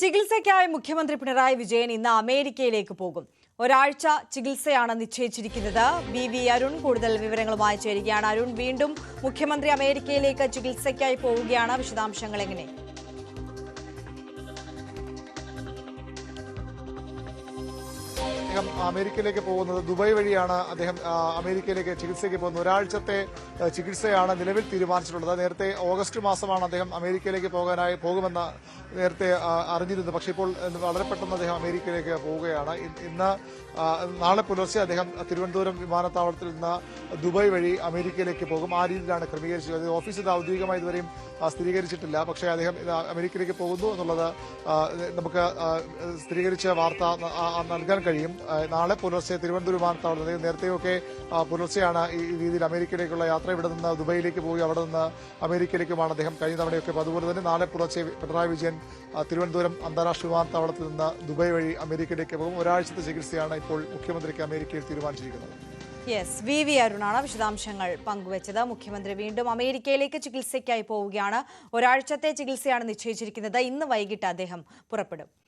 ചികിത്സയ്ക്കായി മുഖ്യമന്ത്രി പിണറായി വിജയൻ ഇന്ന് അമേരിക്കയിലേക്ക് പോകും. ഒരാഴ്ച ചികിത്സയാണ് നിശ്ചയിച്ചിരിക്കുന്നത്. വി അരുൺ കൂടുതൽ വിവരങ്ങളുമായി ചേരുകയാണ്. അരുൺ, വീണ്ടും മുഖ്യമന്ത്രി അമേരിക്കയിലേക്ക് ചികിത്സയ്ക്കായി പോവുകയാണ്. വിശദാംശങ്ങൾ എങ്ങനെ? അമേരിക്കയിലേക്ക് പോകുന്നത് ദുബായ് വഴിയാണ്. അദ്ദേഹം അമേരിക്കയിലേക്ക് ചികിത്സയ്ക്ക് പോകുന്നത്. ഒരാഴ്ചത്തെ ചികിത്സയാണ് നിലവിൽ തീരുമാനിച്ചിട്ടുള്ളത്. നേരത്തെ ഓഗസ്റ്റ് മാസമാണ് അദ്ദേഹം അമേരിക്കയിലേക്ക് പോകുമെന്ന് നേരത്തെ അറിഞ്ഞിരുന്നത്. പക്ഷേ ഇപ്പോൾ വളരെ പെട്ടെന്ന് അദ്ദേഹം അമേരിക്കയിലേക്ക് പോവുകയാണ്. നാളെ പുലർച്ചെ അദ്ദേഹം തിരുവനന്തപുരം വിമാനത്താവളത്തിൽ നിന്ന് ദുബായ് വഴി അമേരിക്കയിലേക്ക് പോകും. ആ രീതിയിലാണ് ക്രമീകരിച്ചത്. ഓഫീസിൽ ഔദ്യോഗികമായി ഇതുവരെയും സ്ഥിരീകരിച്ചിട്ടില്ല. പക്ഷേ അദ്ദേഹം അമേരിക്കയിലേക്ക് പോകുന്നു എന്നുള്ളത് നമുക്ക് സ്ഥിരീകരിച്ച വാർത്ത നൽകാൻ കഴിയും. നാളെ പുലർച്ചെ തിരുവനന്തപുരം വിമാനത്താവളത്തിൽ, നേരത്തെയൊക്കെ പുലർച്ചെയാണ് ഈ രീതിയിൽ അമേരിക്കയിലേക്കുള്ള യാത്ര. ഇവിടെ നിന്ന് ദുബൈയിലേക്ക് പോയി അവിടെ നിന്ന് അമേരിക്കയിലേക്കുമാണ് അദ്ദേഹം കഴിഞ്ഞ തവണയൊക്കെ. അതുപോലെ തന്നെ നാളെ പുലർച്ചെ പിണറായി വിജയൻ തിരുവനന്തപുരം അന്താരാഷ്ട്ര വിമാനത്താവളത്തിൽ നിന്ന് ദുബായ് വഴി അമേരിക്കയിലേക്ക് പോകും. ഒരാഴ്ചത്തെ ചികിത്സയാണ് ഇപ്പോൾ മുഖ്യമന്ത്രിക്ക് അമേരിക്കയിൽ തീരുമാനിച്ചിരിക്കുന്നത്. വി അരുണാണ് വിശദാംശങ്ങൾ പങ്കുവച്ചത്. മുഖ്യമന്ത്രി വീണ്ടും അമേരിക്കയിലേക്ക് ചികിത്സയ്ക്കായി പോവുകയാണ്. ഒരാഴ്ചത്തെ ചികിത്സയാണ് നിശ്ചയിച്ചിരിക്കുന്നത്. ഇന്ന് വൈകിട്ട് അദ്ദേഹം പുറപ്പെടും.